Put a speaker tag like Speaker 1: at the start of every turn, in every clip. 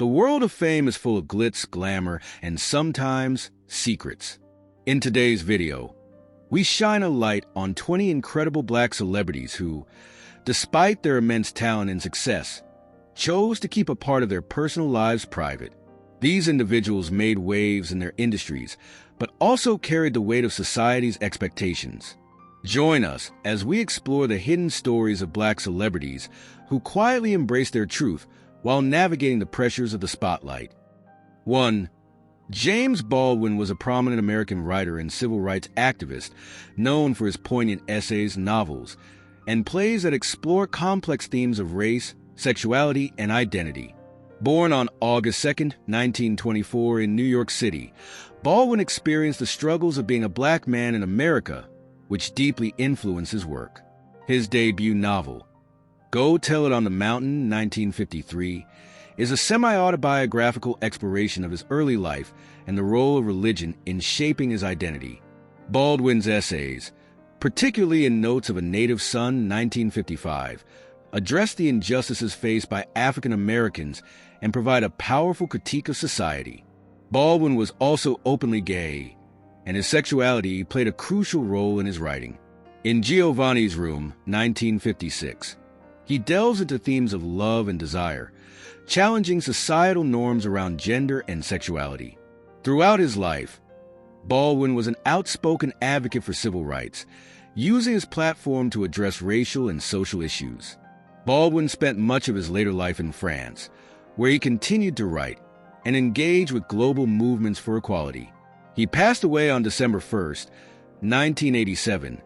Speaker 1: The world of fame is full of glitz, glamour, and sometimes secrets. In today's video, we shine a light on 20 incredible black celebrities who, despite their immense talent and success, chose to keep a part of their personal lives private. These individuals made waves in their industries, but also carried the weight of society's expectations. Join us as we explore the hidden stories of black celebrities who quietly embrace their truth while navigating the pressures of the spotlight. 1. James Baldwin was a prominent American writer and civil rights activist known for his poignant essays, novels, and plays that explore complex themes of race, sexuality, and identity. Born on August 2, 1924 in New York City, Baldwin experienced the struggles of being a black man in America, which deeply influenced his work. His debut novel, Go Tell It on the Mountain, 1953, is a semi-autobiographical exploration of his early life and the role of religion in shaping his identity. Baldwin's essays, particularly in Notes of a Native Son, 1955, address the injustices faced by African Americans and provide a powerful critique of society. Baldwin was also openly gay, and his sexuality played a crucial role in his writing. In Giovanni's Room, 1956, he delves into themes of love and desire, challenging societal norms around gender and sexuality. Throughout his life, Baldwin was an outspoken advocate for civil rights, using his platform to address racial and social issues. Baldwin spent much of his later life in France, where he continued to write and engage with global movements for equality. He passed away on December 1, 1987,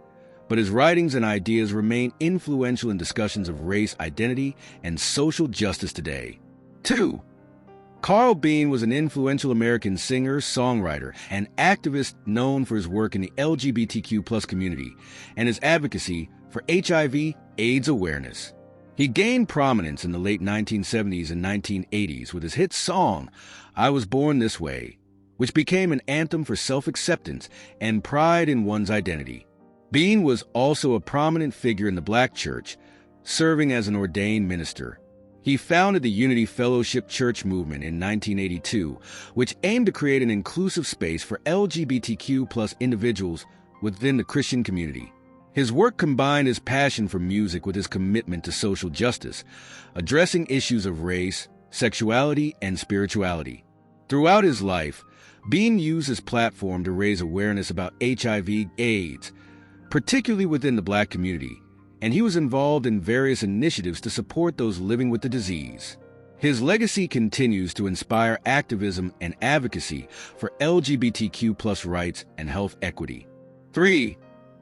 Speaker 1: but his writings and ideas remain influential in discussions of race identity and social justice today. 2. Carl Bean was an influential American singer, songwriter, and activist known for his work in the LGBTQ+ community and his advocacy for HIV/AIDS awareness. He gained prominence in the late 1970s and 1980s with his hit song, I Was Born This Way, which became an anthem for self-acceptance and pride in one's identity. Bean was also a prominent figure in the Black church, serving as an ordained minister. He founded the Unity Fellowship Church movement in 1982, which aimed to create an inclusive space for LGBTQ+ individuals within the Christian community. His work combined his passion for music with his commitment to social justice, addressing issues of race, sexuality, and spirituality. Throughout his life, Bean used his platform to raise awareness about HIV/AIDS, particularly within the Black community, and he was involved in various initiatives to support those living with the disease. His continues to inspire activism and advocacy for LGBTQ+ rights and health equity. 3.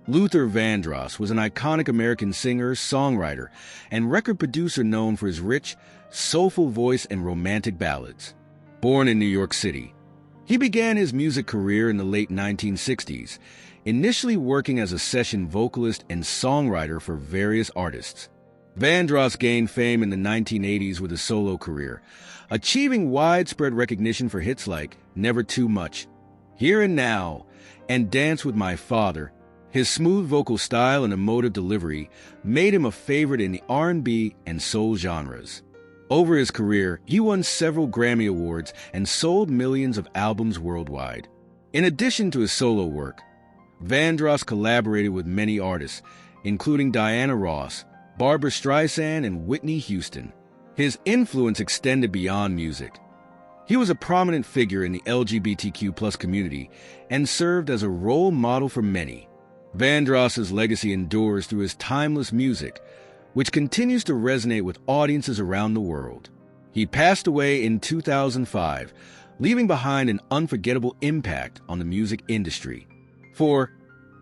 Speaker 1: Luther Vandross was an iconic American singer, songwriter, and record producer known for his rich, soulful voice and romantic ballads. Born in New York City, he began his music career in the late 1960s, initially working as a session vocalist and songwriter for various artists. Vandross gained fame in the 1980s with a solo career, achieving widespread recognition for hits like Never Too Much, Here and Now, and Dance with My Father. His smooth vocal style and emotive delivery made him a favorite in the R&B and soul genres. Over his career, he won several Grammy Awards and sold millions of albums worldwide. In addition to his solo work, Vandross collaborated with many artists, including Diana Ross, Barbra Streisand, and Whitney Houston. His influence extended beyond music. He was a prominent figure in the LGBTQ+ community and served as a role model for many. Vandross's legacy endures through his timeless music, which continues to resonate with audiences around the world. He passed away in 2005, leaving behind an unforgettable impact on the music industry. 4.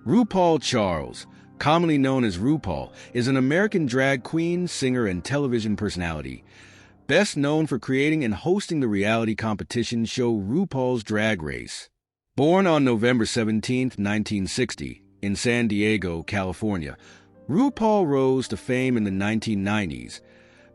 Speaker 1: RuPaul Charles, commonly known as RuPaul, is an American drag queen, singer, and television personality, best known for creating and hosting the reality competition show RuPaul's Drag Race. Born on November 17, 1960, in San Diego, California, RuPaul rose to fame in the 1990s,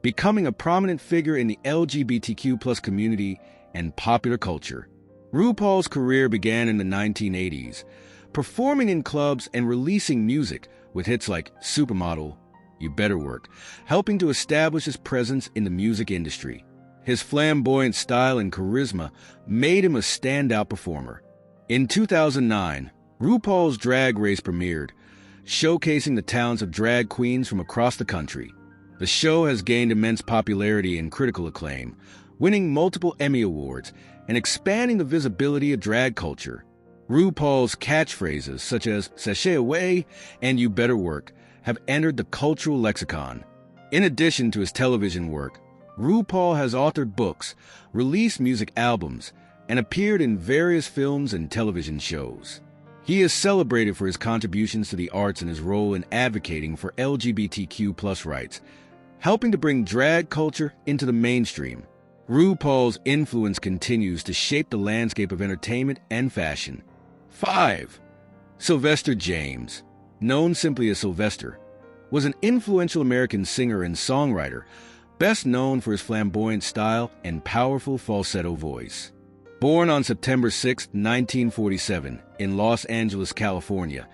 Speaker 1: becoming a prominent figure in the LGBTQ+ community and popular culture. RuPaul's career began in the 1980s, performing in clubs and releasing music with hits like Supermodel, You Better Work, helping to establish his presence in the music industry. His flamboyant style and charisma made him a standout performer. In 2009, RuPaul's Drag Race premiered, showcasing the talents of drag queens from across the country. The show has gained immense popularity and critical acclaim, winning multiple Emmy Awards and expanding the visibility of drag culture. RuPaul's catchphrases such as "sashay away" and "you better work" have entered the cultural lexicon. In addition to his television work, RuPaul has authored books, released music albums, and appeared in various films and television shows. He is celebrated for his contributions to the arts and his role in advocating for LGBTQ+ rights, helping to bring drag culture into the mainstream. RuPaul's influence continues to shape the landscape of entertainment and fashion. 5. Sylvester James, known simply as Sylvester, was an influential American singer and songwriter, best known for his flamboyant style and powerful falsetto voice. Born on September 6, 1947, in Los Angeles, California,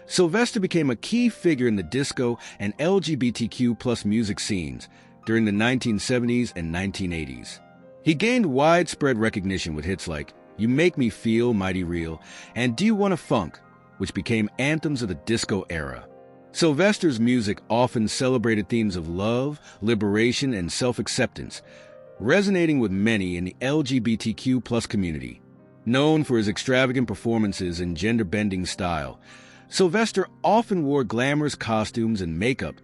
Speaker 1: Sylvester became a key figure in the disco and LGBTQ+ music scenes during the 1970s and 1980s. He gained widespread recognition with hits like "You Make Me Feel Mighty Real" and "Do You Wanna Funk," which became anthems of the disco era. Sylvester's music often celebrated themes of love, liberation, and self-acceptance, resonating with many in the LGBTQ+ community. Known for his extravagant performances and gender-bending style, Sylvester often wore glamorous costumes and makeup,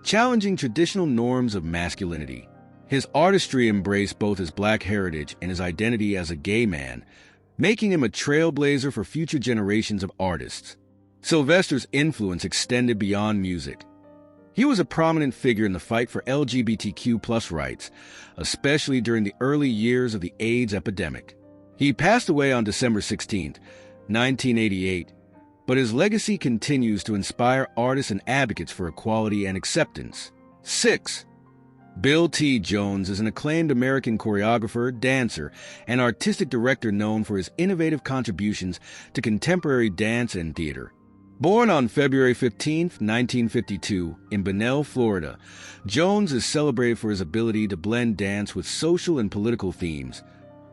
Speaker 1: challenging traditional norms of masculinity. His artistry embraced both his Black heritage and his identity as a gay man, making him a trailblazer for future generations of artists. Sylvester's influence extended beyond music. He was a prominent figure in the fight for LGBTQ+ rights, especially during the early years of the AIDS epidemic. He passed away on December 16, 1988, but his legacy continues to inspire artists and advocates for equality and acceptance. 6. Bill T. Jones is an acclaimed American choreographer, dancer, and artistic director known for his innovative contributions to contemporary dance and theater. Born on February 15, 1952, in Bunnell, Florida, Jones is celebrated for his ability to blend dance with social and political themes,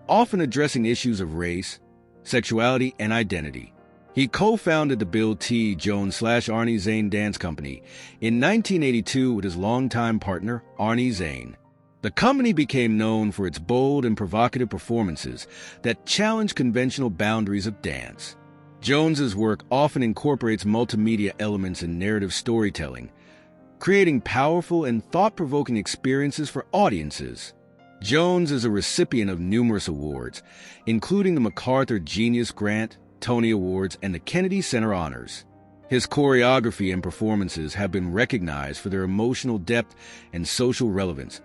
Speaker 1: often addressing issues of race, sexuality, and identity. He co-founded the Bill T. Jones/Arnie Zane Dance Company in 1982 with his longtime partner, Arnie Zane. The company became known for its bold and provocative performances that challenged conventional boundaries of dance. Jones's work often incorporates multimedia elements and narrative storytelling, creating powerful and thought-provoking experiences for audiences. Jones is a recipient of numerous awards, including the MacArthur Genius Grant, Tony Awards, and the Kennedy Center Honors. His choreography and performances have been recognized for their emotional depth and social relevance,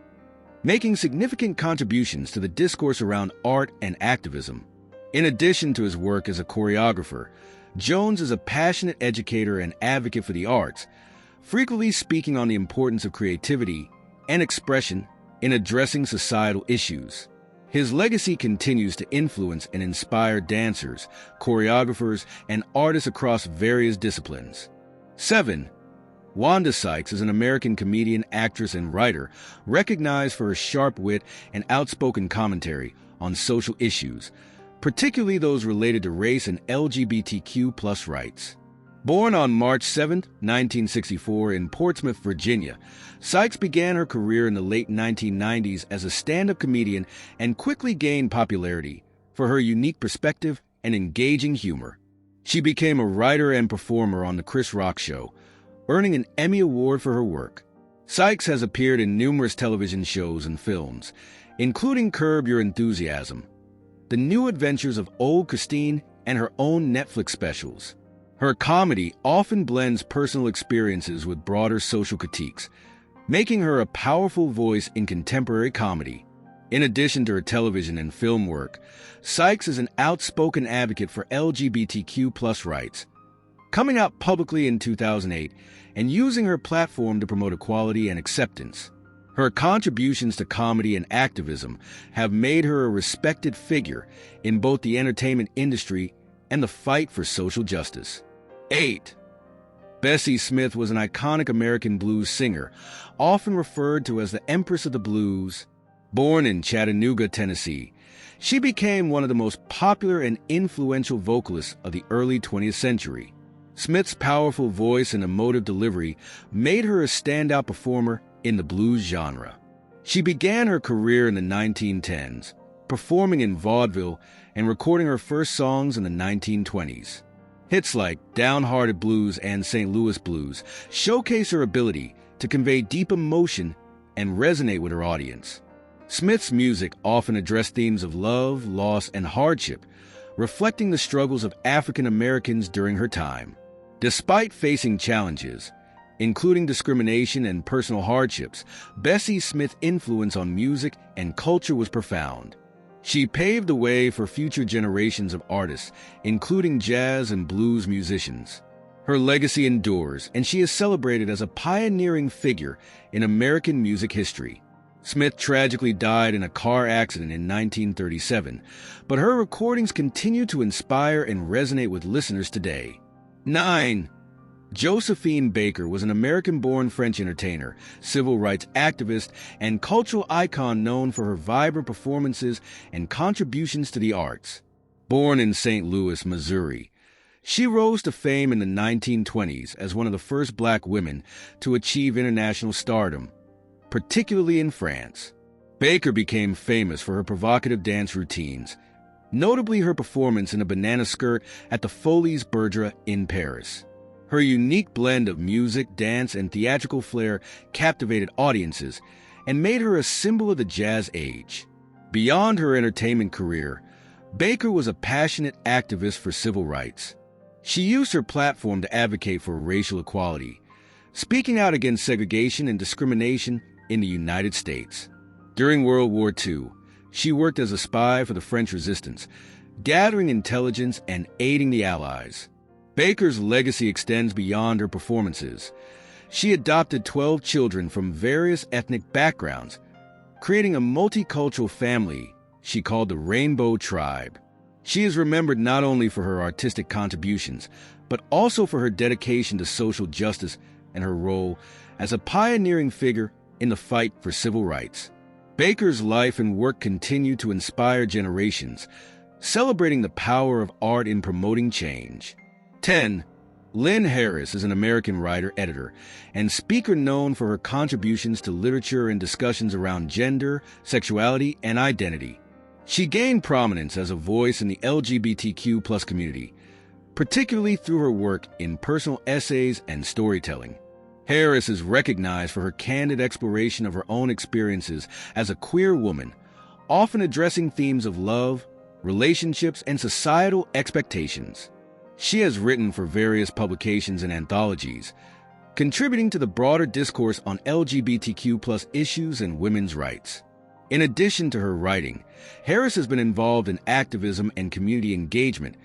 Speaker 1: making significant contributions to the discourse around art and activism. In addition to his work as a choreographer, Jones is a passionate educator and advocate for the arts, frequently speaking on the importance of creativity and expression in addressing societal issues. His legacy continues to influence and inspire dancers, choreographers, and artists across various disciplines. 7. Wanda Sykes is an American comedian, actress, and writer recognized for her sharp wit and outspoken commentary on social issues, particularly those related to race and LGBTQ+ rights. Born on March 7, 1964 in Portsmouth, Virginia, Sykes began her career in the late 1990s as a stand-up comedian and quickly gained popularity for her unique perspective and engaging humor. She became a writer and performer on The Chris Rock Show, earning an Emmy Award for her work. Sykes has appeared in numerous television shows and films, including Curb Your Enthusiasm, The New Adventures of Old Christine, and her own Netflix specials. Her comedy often blends personal experiences with broader social critiques, making her a powerful voice in contemporary comedy. In addition to her television and film work, Sykes is an outspoken advocate for LGBTQ+ rights, coming out publicly in 2008 and using her platform to promote equality and acceptance. Her contributions to comedy and activism have made her a respected figure in both the entertainment industry and the fight for social justice. 8. Bessie Smith was an iconic American blues singer, often referred to as the Empress of the Blues. Born in Chattanooga, Tennessee, she became one of the most popular and influential vocalists of the early 20th century. Smith's powerful voice and emotive delivery made her a standout performer in the blues genre. She began her career in the 1910s, performing in vaudeville and recording her first songs in the 1920s. Hits like Downhearted Blues and St. Louis Blues showcase her ability to convey deep emotion and resonate with her audience. Smith's music often addressed themes of love, loss, and hardship, reflecting the struggles of African Americans during her time. Despite facing challenges, including discrimination and personal hardships, Bessie Smith's influence on music and culture was profound. She paved the way for future generations of artists, including jazz and blues musicians. Her legacy endures, and she is celebrated as a pioneering figure in American music history. Smith tragically died in a car accident in 1937, but her recordings continue to inspire and resonate with listeners today. 9. Josephine Baker was an American-born French entertainer, civil rights activist, and cultural icon known for her vibrant performances and contributions to the arts. Born in St. Louis, Missouri, she rose to fame in the 1920s as one of the first black women to achieve international stardom, particularly in France. Baker became famous for her provocative dance routines, notably her performance in a banana skirt at the Folies Bergère in Paris. Her unique blend of music, dance, and theatrical flair captivated audiences and made her a symbol of the jazz age. Beyond her entertainment career, Baker was a passionate activist for civil rights. She used her platform to advocate for racial equality, speaking out against segregation and discrimination in the United States. During World War II, she worked as a spy for the French resistance, gathering intelligence and aiding the Allies. Baker's legacy extends beyond her performances. She adopted 12 children from various ethnic backgrounds, creating a multicultural family she called the Rainbow Tribe. She is remembered not only for her artistic contributions, but also for her dedication to social justice and her role as a pioneering figure in the fight for civil rights. Baker's life and work continue to inspire generations, celebrating the power of art in promoting change. 10. Lynn Harris is an American writer, editor, and speaker known for her contributions to literature and discussions around gender, sexuality, and identity. She gained prominence as a voice in the LGBTQ+ community, particularly through her work in personal essays and storytelling. Harris is recognized for her candid exploration of her own experiences as a queer woman, often addressing themes of love, relationships, and societal expectations. She has written for various publications and anthologies, contributing to the broader discourse on LGBTQ+ issues and women's rights. In addition to her writing, Harris has been involved in activism and community engagement,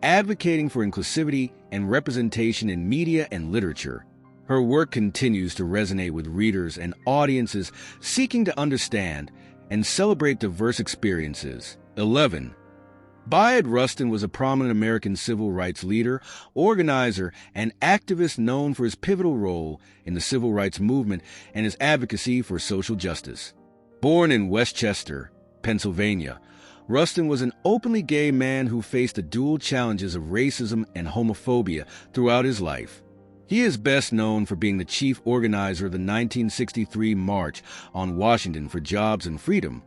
Speaker 1: advocating for inclusivity and representation in media and literature. Her work continues to resonate with readers and audiences seeking to understand and celebrate diverse experiences. 11. Bayard Rustin was a prominent American civil rights leader, organizer, and activist known for his pivotal role in the civil rights movement and his advocacy for social justice. Born in Westchester, Pennsylvania, Rustin was an openly gay man who faced the dual challenges of racism and homophobia throughout his life. He is best known for being the chief organizer of the 1963 March on Washington for Jobs and Freedom,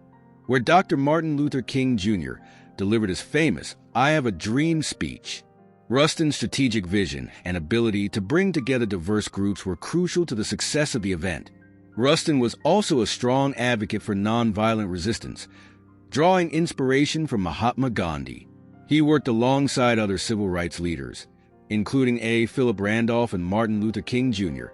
Speaker 1: where Dr. Martin Luther King Jr. delivered his famous "I Have a Dream" speech. Rustin's strategic vision and ability to bring together diverse groups were crucial to the success of the event. Rustin was also a strong advocate for nonviolent resistance, drawing inspiration from Mahatma Gandhi. He worked alongside other civil rights leaders, including A. Philip Randolph and Martin Luther King Jr.,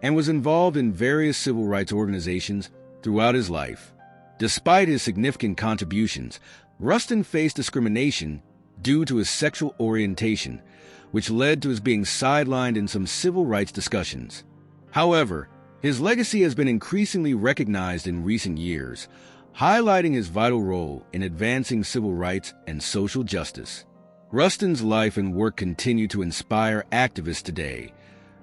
Speaker 1: and was involved in various civil rights organizations throughout his life. Despite his significant contributions, Rustin faced discrimination due to his sexual orientation, which led to his being sidelined in some civil rights discussions. However, his legacy has been increasingly recognized in recent years, highlighting his vital role in advancing civil rights and social justice. Rustin's life and work continue to inspire activists today,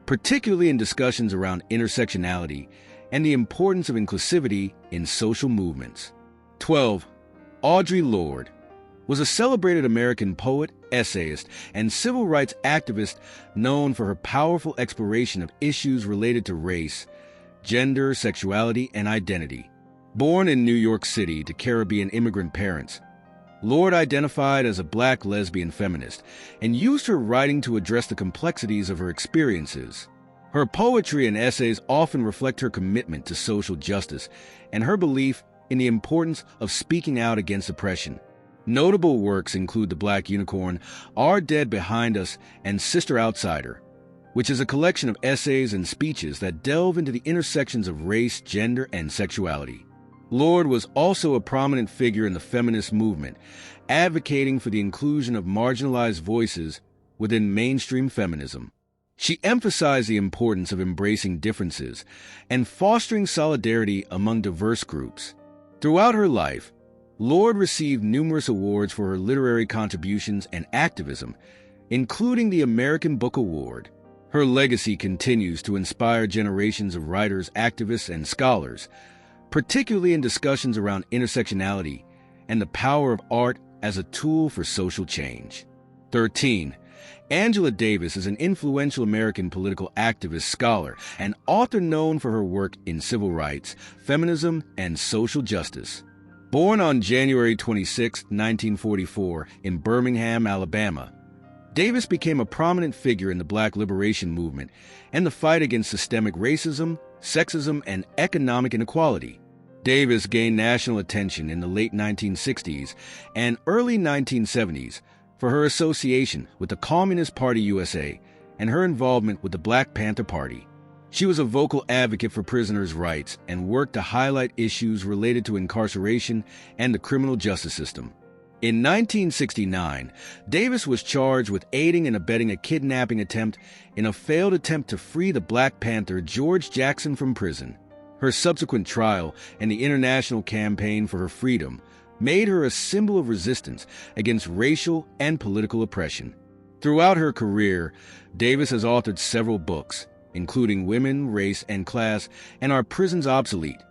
Speaker 1: particularly in discussions around intersectionality and the importance of inclusivity in social movements. 12. Audre Lorde was a celebrated American poet, essayist, and civil rights activist known for her powerful exploration of issues related to race, gender, sexuality, and identity. Born in New York City to Caribbean immigrant parents, Lorde identified as a Black lesbian feminist and used her writing to address the complexities of her experiences. Her poetry and essays often reflect her commitment to social justice and her belief in the importance of speaking out against oppression. Notable works include The Black Unicorn, Are Dead Behind Us, and Sister Outsider, which is a collection of essays and speeches that delve into the intersections of race, gender, and sexuality. Lorde was also a prominent figure in the feminist movement, advocating for the inclusion of marginalized voices within mainstream feminism. She emphasized the importance of embracing differences and fostering solidarity among diverse groups. Throughout her life, Lorde received numerous awards for her literary contributions and activism, including the American Book Award. Her legacy continues to inspire generations of writers, activists, and scholars, particularly in discussions around intersectionality and the power of art as a tool for social change. 13. Angela Davis is an influential American political activist, scholar, and author known for her work in civil rights, feminism, and social justice. Born on January 26, 1944, in Birmingham, Alabama, Davis became a prominent figure in the Black liberation movement and the fight against systemic racism, sexism, and economic inequality. Davis gained national attention in the late 1960s and early 1970s for her association with the Communist Party USA and her involvement with the Black Panther Party. She was a vocal advocate for prisoners' rights and worked to highlight issues related to incarceration and the criminal justice system. In 1969, Davis was charged with aiding and abetting a kidnapping attempt in a failed attempt to free the Black Panther George Jackson from prison. Her subsequent trial and the international campaign for her freedom made her a symbol of resistance against racial and political oppression. Throughout her career, Davis has authored several books, including Women, Race, and Class, and Are Prisons Obsolete?,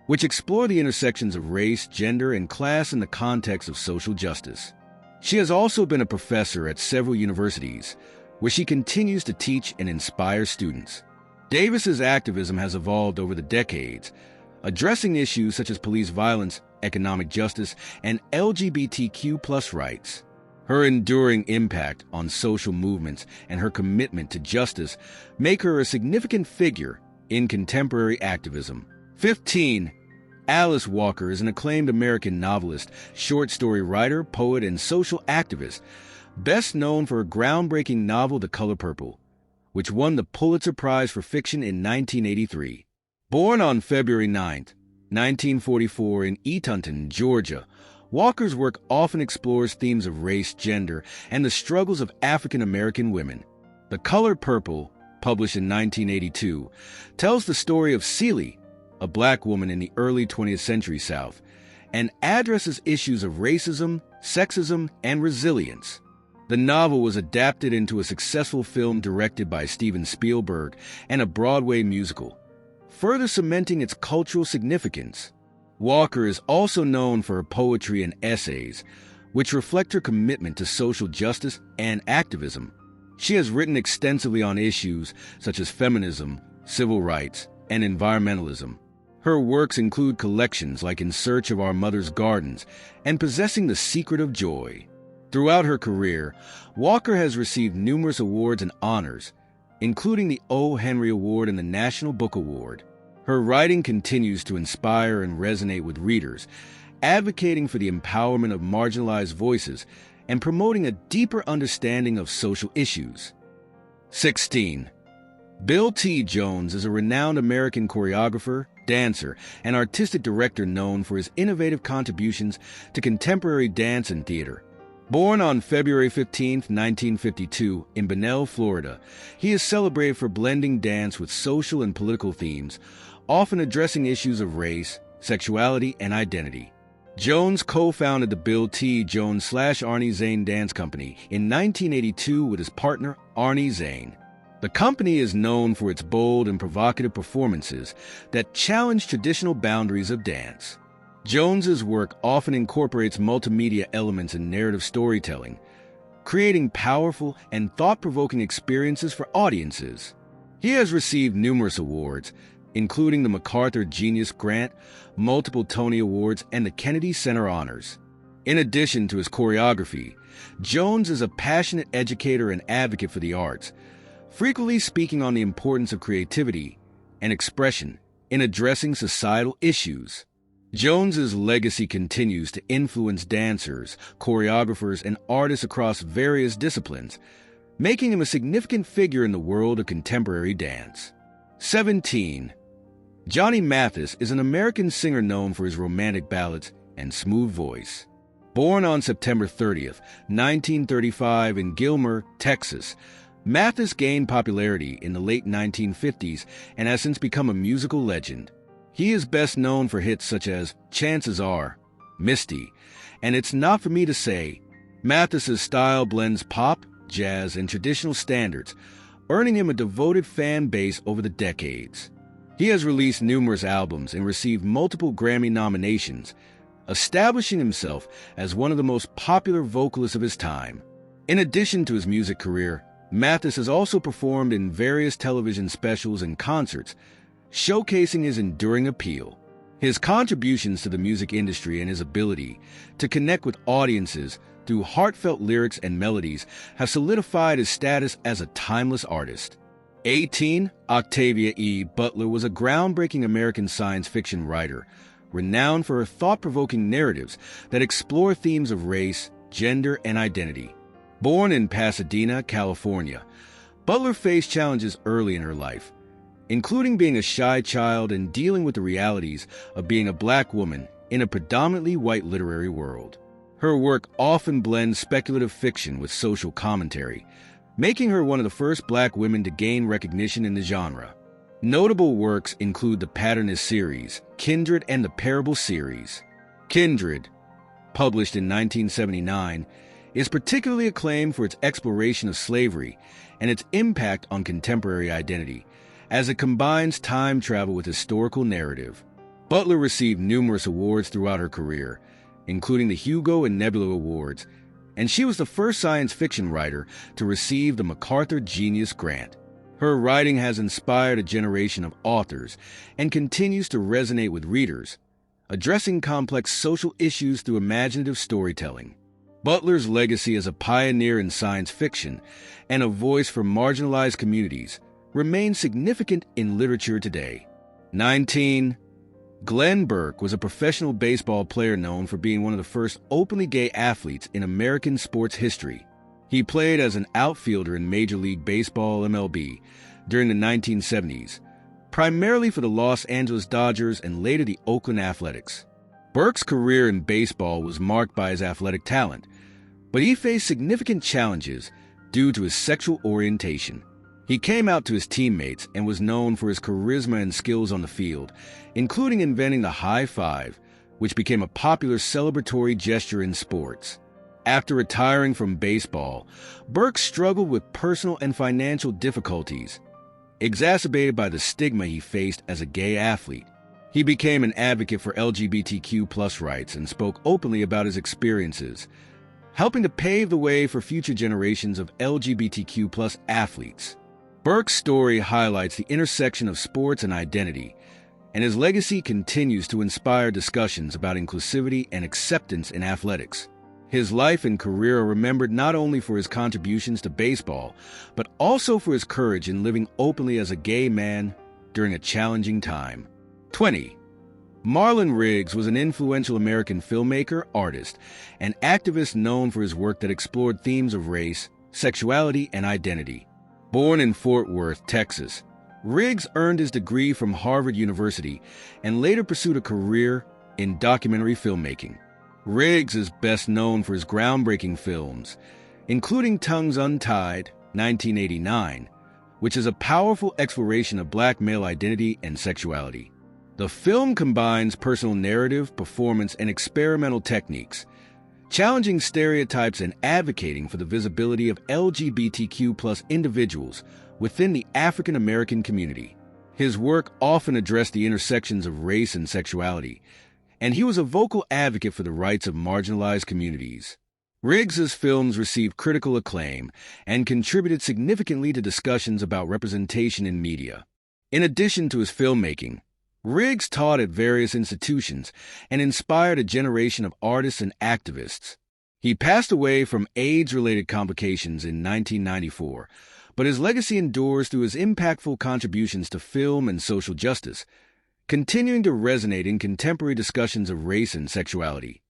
Speaker 1: which explore the intersections of race, gender, and class in the context of social justice. She has also been a professor at several universities, where she continues to teach and inspire students. Davis's activism has evolved over the decades, addressing issues such as police violence, economic justice, and LGBTQ+ rights. Her enduring impact on social movements and her commitment to justice make her a significant figure in contemporary activism. 15. Alice Walker is an acclaimed American novelist, short story writer, poet, and social activist, best known for her groundbreaking novel The Color Purple, which won the Pulitzer Prize for Fiction in 1983. Born on February 9, 1944 in Eatonton, Georgia, Walker's work often explores themes of race, gender, and the struggles of African American women. The Color Purple, published in 1982, tells the story of Celie, a Black woman in the early 20th century South, and addresses issues of racism, sexism, and resilience. The novel was adapted into a successful film directed by Steven Spielberg and a Broadway musical, further cementing its cultural significance. Walker is also known for her poetry and essays, which reflect her commitment to social justice and activism. She has written extensively on issues such as feminism, civil rights, and environmentalism. Her works include collections like In Search of Our Mother's Gardens and Possessing the Secret of Joy. Throughout her career, Walker has received numerous awards and honors, including the O. Henry Award and the National Book Award. Her writing continues to inspire and resonate with readers, advocating for the empowerment of marginalized voices and promoting a deeper understanding of social issues. 16. Bill T. Jones is a renowned American choreographer, dancer, and artistic director known for his innovative contributions to contemporary dance and theater. Born on February 15, 1952, in Bunnell, Florida, he is celebrated for blending dance with social and political themes, often addressing issues of race, sexuality, and identity. Jones co-founded the Bill T. Jones / Arnie Zane Dance Company in 1982 with his partner, Arnie Zane. The company is known for its bold and provocative performances that challenge traditional boundaries of dance. Jones's work often incorporates multimedia elements in narrative storytelling, creating powerful and thought-provoking experiences for audiences. He has received numerous awards, including the MacArthur Genius Grant, multiple Tony Awards, and the Kennedy Center Honors. In addition to his choreography, Jones is a passionate educator and advocate for the arts, frequently speaking on the importance of creativity and expression in addressing societal issues. Jones's legacy continues to influence dancers, choreographers, and artists across various disciplines, making him a significant figure in the world of contemporary dance. 17. Johnny Mathis is an American singer known for his romantic ballads and smooth voice. Born on September 30th, 1935 in Gilmer, Texas, Mathis gained popularity in the late 1950s and has since become a musical legend. He is best known for hits such as Chances Are, Misty, and It's Not For Me to Say. Mathis's style blends pop, jazz, and traditional standards, earning him a devoted fan base over the decades. He has released numerous albums and received multiple Grammy nominations, establishing himself as one of the most popular vocalists of his time. In addition to his music career, Mathis has also performed in various television specials and concerts, showcasing his enduring appeal. His contributions to the music industry and his ability to connect with audiences through heartfelt lyrics and melodies have solidified his status as a timeless artist. 18. Octavia E. Butler was a groundbreaking American science fiction writer, renowned for her thought-provoking narratives that explore themes of race, gender, and identity. Born in Pasadena, California, Butler faced challenges early in her life, including being a shy child and dealing with the realities of being a black woman in a predominantly white literary world. Her work often blends speculative fiction with social commentary, making her one of the first black women to gain recognition in the genre. Notable works include the Patternist series, Kindred, and the Parable series. Kindred, published in 1979, is particularly acclaimed for its exploration of slavery and its impact on contemporary identity, as it combines time travel with historical narrative. Butler received numerous awards throughout her career, including the Hugo and Nebula Awards, and she was the first science fiction writer to receive the MacArthur Genius Grant. Her writing has inspired a generation of authors and continues to resonate with readers, addressing complex social issues through imaginative storytelling. Butler's legacy as a pioneer in science fiction and a voice for marginalized communities remains significant in literature today. 19. Glenn Burke was a professional baseball player known for being one of the first openly gay athletes in American sports history. He played as an outfielder in Major League Baseball (MLB) during the 1970s, primarily for the Los Angeles Dodgers and later the Oakland Athletics. Burke's career in baseball was marked by his athletic talent, but he faced significant challenges due to his sexual orientation. He came out to his teammates and was known for his charisma and skills on the field, including inventing the high five, which became a popular celebratory gesture in sports. After retiring from baseball, Burke struggled with personal and financial difficulties, exacerbated by the stigma he faced as a gay athlete. He became an advocate for LGBTQ+ rights and spoke openly about his experiences, helping to pave the way for future generations of LGBTQ+ athletes. Burke's story highlights the intersection of sports and identity, and his legacy continues to inspire discussions about inclusivity and acceptance in athletics. His life and career are remembered not only for his contributions to baseball, but also for his courage in living openly as a gay man during a challenging time. 20. Marlon Riggs was an influential American filmmaker, artist, and activist known for his work that explored themes of race, sexuality, and identity. Born in Fort Worth, Texas, Riggs earned his degree from Harvard University and later pursued a career in documentary filmmaking. Riggs is best known for his groundbreaking films, including Tongues Untied, 1989, which is a powerful exploration of black male identity and sexuality. The film combines personal narrative, performance, and experimental techniques, challenging stereotypes and advocating for the visibility of LGBTQ+ individuals within the African American community. His work often addressed the intersections of race and sexuality, and he was a vocal advocate for the rights of marginalized communities. Riggs's films received critical acclaim and contributed significantly to discussions about representation in media. In addition to his filmmaking, Riggs taught at various institutions and inspired a generation of artists and activists. He passed away from AIDS-related complications in 1994, but his legacy endures through his impactful contributions to film and social justice, continuing to resonate in contemporary discussions of race and sexuality.